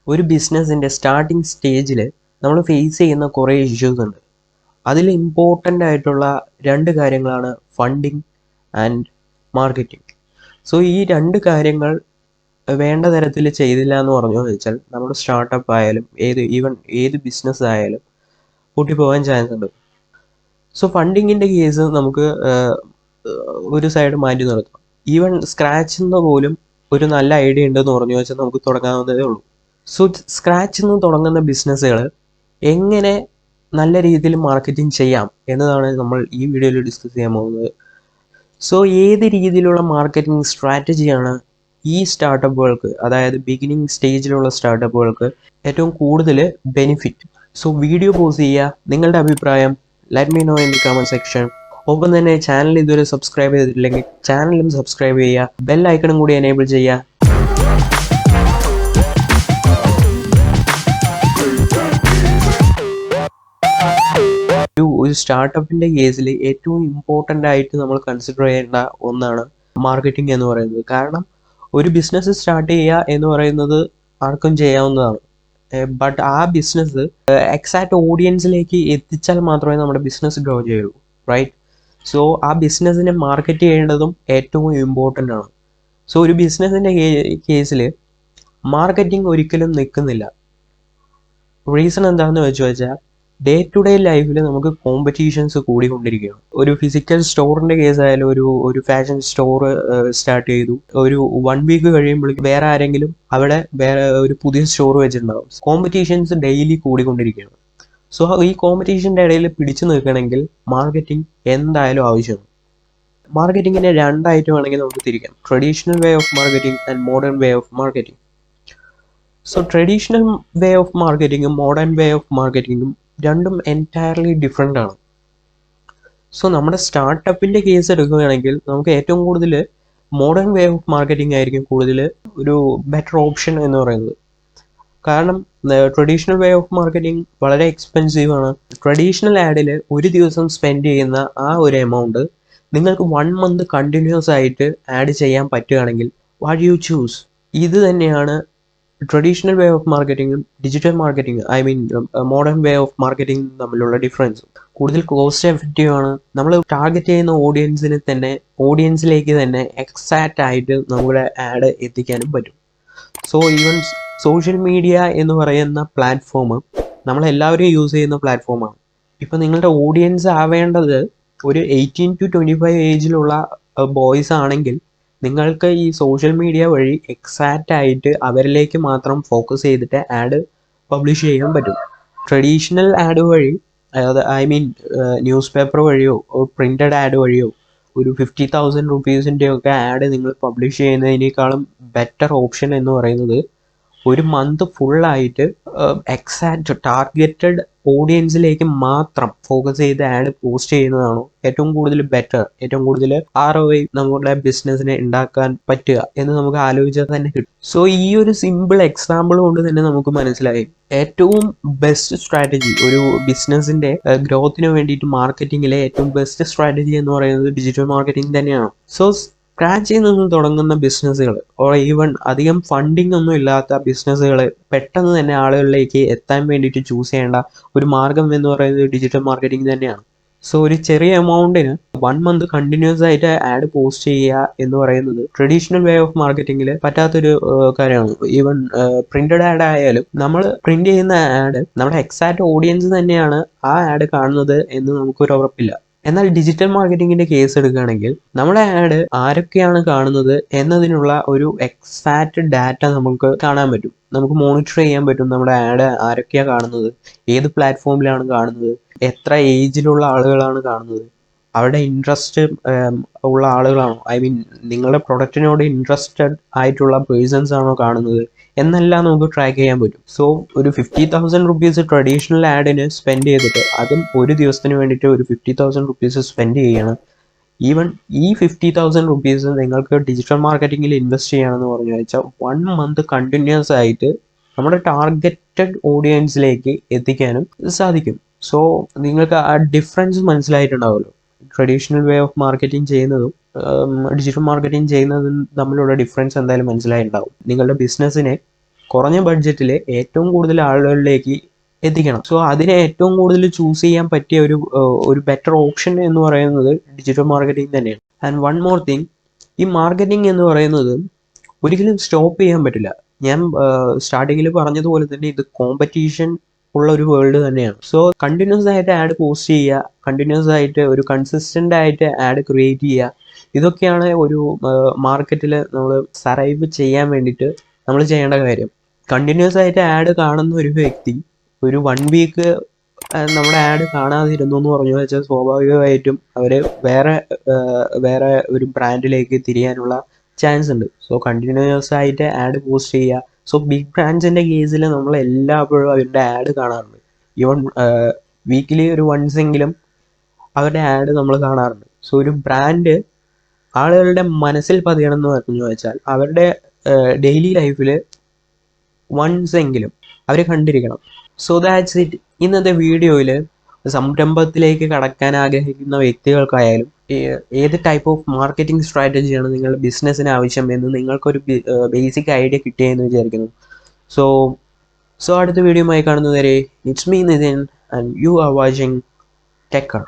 ഒരു ബിസിനസ്സിൻ്റെ സ്റ്റാർട്ടിംഗ് സ്റ്റേജിൽ നമ്മൾ ഫേസ് ചെയ്യുന്ന കുറേ ഇഷ്യൂസ് ഉണ്ട്. അതിൽ ഇമ്പോർട്ടൻ്റ് ആയിട്ടുള്ള രണ്ട് കാര്യങ്ങളാണ് ഫണ്ടിങ് ആൻഡ് മാർക്കറ്റിംഗ്. സോ ഈ രണ്ട് കാര്യങ്ങൾ വേണ്ട തരത്തിൽ ചെയ്തില്ല എന്ന് പറഞ്ഞു വെച്ചാൽ നമ്മുടെ സ്റ്റാർട്ടപ്പ് ആയാലും ഏത് ബിസിനസ് ആയാലും പൊട്ടിപ്പോകാൻ ചാൻസ് ഉണ്ട്. സോ ഫണ്ടിങ്ങിൻ്റെ കേസ് നമുക്ക് ഒരു സൈഡ് മാറ്റി നിർത്താം. ഈവൻ സ്ക്രാച്ചിൽ നിന്ന് പോലും ഒരു നല്ല ഐഡിയ ഉണ്ടെന്ന് പറഞ്ഞു വെച്ചാൽ നമുക്ക് തുടങ്ങാവുന്നതേ ഉള്ളൂ. സോ സ്ക്രാച്ചിൽ നിന്ന് തുടങ്ങുന്ന ബിസിനസ്സുകൾ എങ്ങനെ നല്ല രീതിയിൽ മാർക്കറ്റിംഗ് ചെയ്യാം എന്നതാണ് നമ്മൾ ഈ വീഡിയോയിൽ ഡിസ്കസ് ചെയ്യാൻ പോകുന്നത്. സോ ഏത് രീതിയിലുള്ള മാർക്കറ്റിംഗ് സ്ട്രാറ്റജിയാണ് ഈ സ്റ്റാർട്ടപ്പുകൾക്ക്, അതായത് ബിഗിനിങ് സ്റ്റേജിലുള്ള സ്റ്റാർട്ടപ്പുകൾക്ക് ഏറ്റവും കൂടുതൽ ബെനിഫിറ്റ്? സോ വീഡിയോ പോസ് ചെയ്യുക, നിങ്ങളുടെ അഭിപ്രായം let me know in the comment section. ഒപ്പം തന്നെ ചാനൽ ഇതുവരെ സബ്സ്ക്രൈബ് ചെയ്തിട്ടില്ലെങ്കിൽ ചാനലും സബ്സ്ക്രൈബ് ചെയ്യുക, ബെൽ ഐക്കണും കൂടി എനേബിൾ ചെയ്യുക. ഒരു സ്റ്റാർട്ടപ്പിൻ്റെ കേസിൽ ഏറ്റവും ഇമ്പോർട്ടൻ്റ് ആയിട്ട് നമ്മൾ കൺസിഡർ ചെയ്യേണ്ട ഒന്നാണ് മാർക്കറ്റിംഗ് എന്ന് പറയുന്നത്. കാരണം ഒരു ബിസിനസ് സ്റ്റാർട്ട് ചെയ്യുക എന്ന് പറയുന്നത് ആർക്കും ചെയ്യാവുന്നതാണ്. ബട്ട് ആ ബിസിനസ് എക്സാക്റ്റ് ഓഡിയൻസിലേക്ക് എത്തിച്ചാൽ മാത്രമേ നമ്മുടെ ബിസിനസ് ഗ്രോ ചെയ്യുള്ളൂ, റൈറ്റ്? സോ ആ ബിസിനസ്സിനെ മാർക്കറ്റ് ചെയ്യേണ്ടതും ഏറ്റവും ഇമ്പോർട്ടൻ്റ് ആണ്. സോ ഒരു ബിസിനസ്സിൻ്റെ കേസിൽ മാർക്കറ്റിംഗ് ഒരിക്കലും നിൽക്കുന്നില്ല. റീസൺ എന്താണെന്ന് വെച്ചാൽ ഡേ ടു ഡേ ലൈഫിൽ നമുക്ക് കോമ്പറ്റീഷൻസ് കൂടിക്കൊണ്ടിരിക്കുകയാണ്. ഒരു ഫിസിക്കൽ സ്റ്റോറിൻ്റെ കേസായാലും ഒരു ഫാഷൻ സ്റ്റോർ സ്റ്റാർട്ട് ചെയ്തു, ഒരു 1 വീക്ക് കഴിയുമ്പോഴേക്കും വേറെ ആരെങ്കിലും അവിടെ വേറെ ഒരു പുതിയ സ്റ്റോർ വെച്ചിട്ടുണ്ടാകും. കോമ്പറ്റീഷൻസ് ഡെയിലി കൂടിക്കൊണ്ടിരിക്കുകയാണ്. സോ ഈ കോമ്പറ്റീഷൻ്റെ ഇടയിൽ പിടിച്ചു നിൽക്കണമെങ്കിൽ മാർക്കറ്റിംഗ് എന്തായാലും ആവശ്യമാണ്. മാർക്കറ്റിങ്ങിനെ രണ്ടായിട്ട് വേണമെങ്കിൽ നമുക്ക് തിരിക്കാം: traditional way of marketing and modern way of marketing. So traditional way of മാർക്കറ്റിങ്ങും മോഡേൺ വേ ഓഫ് മാർക്കറ്റിങ്ങും രണ്ടും എൻറ്റയർലി ഡിഫറെൻ്റ് ആണ്. സോ നമ്മുടെ സ്റ്റാർട്ടപ്പിൻ്റെ കേസ് എടുക്കുകയാണെങ്കിൽ നമുക്ക് ഏറ്റവും കൂടുതൽ മോഡേൺ വേ ഓഫ് മാർക്കറ്റിംഗ് ആയിരിക്കും കൂടുതൽ ഒരു ബെറ്റർ ഓപ്ഷൻ എന്ന് പറയുന്നത്. കാരണം ട്രഡീഷണൽ വേ ഓഫ് മാർക്കറ്റിംഗ് വളരെ എക്സ്പെൻസീവ് ആണ്. ട്രഡീഷണൽ ആഡിൽ ഒരു ദിവസം സ്പെൻഡ് ചെയ്യുന്ന ആ ഒരു എമൗണ്ട് നിങ്ങൾക്ക് 1 മന്ത് കണ്ടിന്യൂസ് ആയിട്ട് ആഡ് ചെയ്യാൻ പറ്റുകയാണെങ്കിൽ വാട്ട് യു ചൂസ്? ഇത് തന്നെയാണ് ട്രഡീഷണൽ വേ ഓഫ് മാർക്കറ്റിങ്ങും digital marketing, modern way of marketing തമ്മിലുള്ള ഡിഫറൻസ്. കൂടുതൽ കോസ്റ്റ് എഫക്റ്റീവ് ആണ്. നമ്മൾ ടാർഗറ്റ് ചെയ്യുന്ന ഓഡിയൻസിലേക്ക് തന്നെ എക്സാക്റ്റ് ആയിട്ട് നമ്മുടെ ആഡ് എത്തിക്കാനും പറ്റും. സോ ഈവൻ സോഷ്യൽ മീഡിയ എന്ന് പറയുന്ന പ്ലാറ്റ്ഫോം നമ്മളെല്ലാവരും യൂസ് ചെയ്യുന്ന പ്ലാറ്റ്ഫോമാണ്. ഇപ്പം നിങ്ങളുടെ ഓഡിയൻസ് ആവേണ്ടത് ഒരു 18 to 25 ഏജിലുള്ള ബോയ്സ് ആണെങ്കിൽ നിങ്ങൾക്ക് ഈ സോഷ്യൽ മീഡിയ വഴി എക്സാക്റ്റ് ആയിട്ട് അവരിലേക്ക് മാത്രം ഫോക്കസ് ചെയ്തിട്ട് ആഡ് പബ്ലിഷ് ചെയ്യാൻ പറ്റും. ട്രഡീഷണൽ ആഡ് വഴി, അതായത് ന്യൂസ് പേപ്പർ വഴിയോ പ്രിൻറ്റഡ് ആഡ് വഴിയോ ഒരു 50,000 റുപ്പീസിൻ്റെ ഒക്കെ ആഡ് നിങ്ങൾ പബ്ലിഷ് ചെയ്യുന്നതിനേക്കാളും ബെറ്റർ ഓപ്ഷൻ എന്ന് പറയുന്നത് ഒരു മന്ത് ഫുള്ളായിട്ട് എക്സാക്റ്റ് ടാർഗറ്റഡ് ഓഡിയൻസിലേക്ക് മാത്രം ഫോക്കസ് ചെയ്ത് ആഡ് പോസ്റ്റ് ചെയ്യുന്നതാണോ ഏറ്റവും കൂടുതൽ ബെറ്റർ, ഏറ്റവും കൂടുതൽ ROI നമ്മുടെ ബിസിനസ്സിനെ ഉണ്ടാക്കാൻ പറ്റുക എന്ന് നമുക്ക് ആലോചിച്ചാൽ തന്നെ കിട്ടും. സോ ഈ ഒരു സിമ്പിൾ എക്സാമ്പിൾ കൊണ്ട് തന്നെ നമുക്ക് മനസ്സിലായി ഏറ്റവും ബെസ്റ്റ് സ്ട്രാറ്റജി ഒരു ബിസിനസ്സിന്റെ ഗ്രോത്തിന് വേണ്ടിയിട്ട് മാർക്കറ്റിങ്ങിലെ ഏറ്റവും ബെസ്റ്റ് സ്ട്രാറ്റജി എന്ന് പറയുന്നത് ഡിജിറ്റൽ മാർക്കറ്റിംഗ് തന്നെയാണ്. സോ സ്ക്രാച്ചിൽ നിന്ന് തുടങ്ങുന്ന ബിസിനസ്സുകൾ ഈവൻ അധികം ഫണ്ടിങ് ഒന്നും ഇല്ലാത്ത ബിസിനസ്സുകൾ പെട്ടെന്ന് തന്നെ ആളുകളിലേക്ക് എത്താൻ വേണ്ടിയിട്ട് ചൂസ് ചെയ്യേണ്ട ഒരു മാർഗം എന്ന് പറയുന്നത് ഡിജിറ്റൽ മാർക്കറ്റിംഗ് തന്നെയാണ്. സോ ഒരു ചെറിയ എമൗണ്ടിന് 1 മന്ത് കണ്ടിന്യൂസ് ആയിട്ട് ആഡ് പോസ്റ്റ് ചെയ്യുക എന്ന് പറയുന്നത് ട്രഡീഷണൽ വേ ഓഫ് മാർക്കറ്റിംഗിൽ പറ്റാത്തൊരു കാര്യമാണ്. ഈവൻ പ്രിന്റഡ് ആഡ് ആയാലും നമ്മൾ പ്രിന്റ് ചെയ്യുന്ന ആഡ് നമ്മുടെ എക്സാക്റ്റ് ഓഡിയൻസ് തന്നെയാണ് ആ ആഡ് കാണുന്നത് എന്ന് നമുക്കൊരു ഉറപ്പില്ല. എന്നാൽ ഡിജിറ്റൽ മാർക്കറ്റിങ്ങിന്റെ കേസ് എടുക്കുകയാണെങ്കിൽ നമ്മുടെ ആഡ് ആരൊക്കെയാണ് കാണുന്നത് എന്നതിനുള്ള ഒരു എക്സാക്റ്റ് ഡാറ്റ നമുക്ക് കാണാൻ പറ്റും. നമുക്ക് മോണിറ്റർ ചെയ്യാൻ പറ്റും നമ്മുടെ ആഡ് ആരൊക്കെയാണ് കാണുന്നത്, ഏത് പ്ലാറ്റ്ഫോമിലാണ് കാണുന്നത്, എത്ര ഏജിലുള്ള ആളുകളാണ് കാണുന്നത്, അവരുടെ ഇൻട്രസ്റ്റ് ഉള്ള ആളുകളാണോ, നിങ്ങളുടെ പ്രൊഡക്റ്റിനോട് ഇൻട്രസ്റ്റഡ് ആയിട്ടുള്ള പേഴ്സൺസ് ആണോ കാണുന്നത് എന്നെല്ലാം നമുക്ക് ട്രാക്ക് ചെയ്യാൻ പറ്റും. സോ ഒരു 50,000 റുപ്പീസ് ട്രഡീഷണൽ ആഡിന് സ്പെൻഡ് ചെയ്തിട്ട് അതും ഒരു ദിവസത്തിന് വേണ്ടിയിട്ട് ഒരു 50,000 റുപ്പീസ് സ്പെൻഡ് ചെയ്യണം. ഈവൻ ഈ 50,000 റുപ്പീസ് നിങ്ങൾക്ക് ഡിജിറ്റൽ മാർക്കറ്റിങ്ങിൽ ഇൻവെസ്റ്റ് ചെയ്യണമെന്ന് പറഞ്ഞു വെച്ചാൽ 1 മന്ത് കണ്ടിന്യൂസ് ആയിട്ട് നമ്മുടെ ടാർഗറ്റഡ് ഓഡിയൻസിലേക്ക് എത്തിക്കാനും സാധിക്കും. സോ നിങ്ങൾക്ക് ആ ഡിഫറൻസ് മനസ്സിലായിട്ടുണ്ടാവുമല്ലോ. ട്രഡീഷണൽ വേ ഓഫ് മാർക്കറ്റിംഗ് ചെയ്യുന്നതും ഡിജിറ്റൽ മാർക്കറ്റിംഗ് ചെയ്യുന്നതും തമ്മിലുള്ള ഡിഫറൻസ് എന്തായാലും മനസ്സിലായിട്ടുണ്ടാവും. നിങ്ങളുടെ ബിസിനസ്സിനെ കുറഞ്ഞ ബഡ്ജറ്റിൽ ഏറ്റവും കൂടുതൽ ആളുകളിലേക്ക് എത്തിക്കണം. സോ അതിനെ ഏറ്റവും കൂടുതൽ ചൂസ് ചെയ്യാൻ പറ്റിയ ഒരു ബെറ്റർ ഓപ്ഷൻ എന്ന് പറയുന്നത് ഡിജിറ്റൽ മാർക്കറ്റിംഗ് തന്നെയാണ്. ആൻഡ് വൺ മോർ തിങ്, ഈ മാർക്കറ്റിംഗ് എന്ന് പറയുന്നത് ഒരിക്കലും സ്റ്റോപ്പ് ചെയ്യാൻ പറ്റില്ല. ഞാൻ സ്റ്റാർട്ടിങ്ങിൽ പറഞ്ഞതുപോലെ തന്നെ ഇത് കോമ്പറ്റീഷൻ ഉള്ള ഒരു വേൾഡ് തന്നെയാണ്. സോ കണ്ടിന്യൂസ് ആയിട്ട് ആഡ് പോസ്റ്റ് ചെയ്യുക, കണ്ടിന്യൂസ് ആയിട്ട് ഒരു കൺസിസ്റ്റൻ്റ് ആയിട്ട് ആഡ് ക്രിയേറ്റ് ചെയ്യുക, ഇതൊക്കെയാണ് ഒരു മാർക്കറ്റിൽ നമ്മൾ സർവൈവ് ചെയ്യാൻ വേണ്ടിയിട്ട് നമ്മൾ ചെയ്യേണ്ട കാര്യം. കണ്ടിന്യൂസ് ആയിട്ട് ആഡ് കാണുന്ന ഒരു വ്യക്തി ഒരു 1 വീക്ക് നമ്മുടെ ആഡ് കാണാതിരുന്നു എന്ന് പറഞ്ഞു വെച്ചാൽ സ്വാഭാവികമായിട്ടും അവർ വേറെ ഒരു ബ്രാൻഡിലേക്ക് തിരിയാനുള്ള ചാൻസ് ഉണ്ട്. സോ കണ്ടിന്യൂസ് ആയിട്ട് ആഡ് പോസ്റ്റ് ചെയ്യുക. സോ ബിഗ് ബ്രാൻഡ്സിൻ്റെ കേസിൽ നമ്മൾ എല്ലായ്പ്പോഴും അവരുടെ ആഡ് കാണാറുണ്ട്. ഈവൻ വീക്കിലി ഒരു വൺസ് എങ്കിലും അവരുടെ ആഡ് നമ്മൾ കാണാറുണ്ട്. സോ ഒരു ബ്രാൻഡ് ആളുകളുടെ മനസ്സിൽ പതിയണം എന്ന് പറഞ്ഞു വെച്ചാൽ അവരുടെ ഡെയിലി ലൈഫിൽ വൺസ് എങ്കിലും അവർ കണ്ടിരിക്കണം. So that's it. ഇന്നത്തെ വീഡിയോയിൽ സംരംഭത്തിലേക്ക് കടക്കാൻ ആഗ്രഹിക്കുന്ന വ്യക്തികൾക്കായാലും ഏത് ടൈപ്പ് ഓഫ് മാർക്കറ്റിംഗ് സ്ട്രാറ്റജിയാണ് നിങ്ങളുടെ ബിസിനസ്സിന് ആവശ്യം എന്ന് നിങ്ങൾക്കൊരു ബേസിക് ഐഡിയ കിട്ടിയെന്ന് വിചാരിക്കുന്നു. സോ അടുത്ത വീഡിയോയുമായി കാണുന്നതുവരെ it's me Nithin and you are watching decker.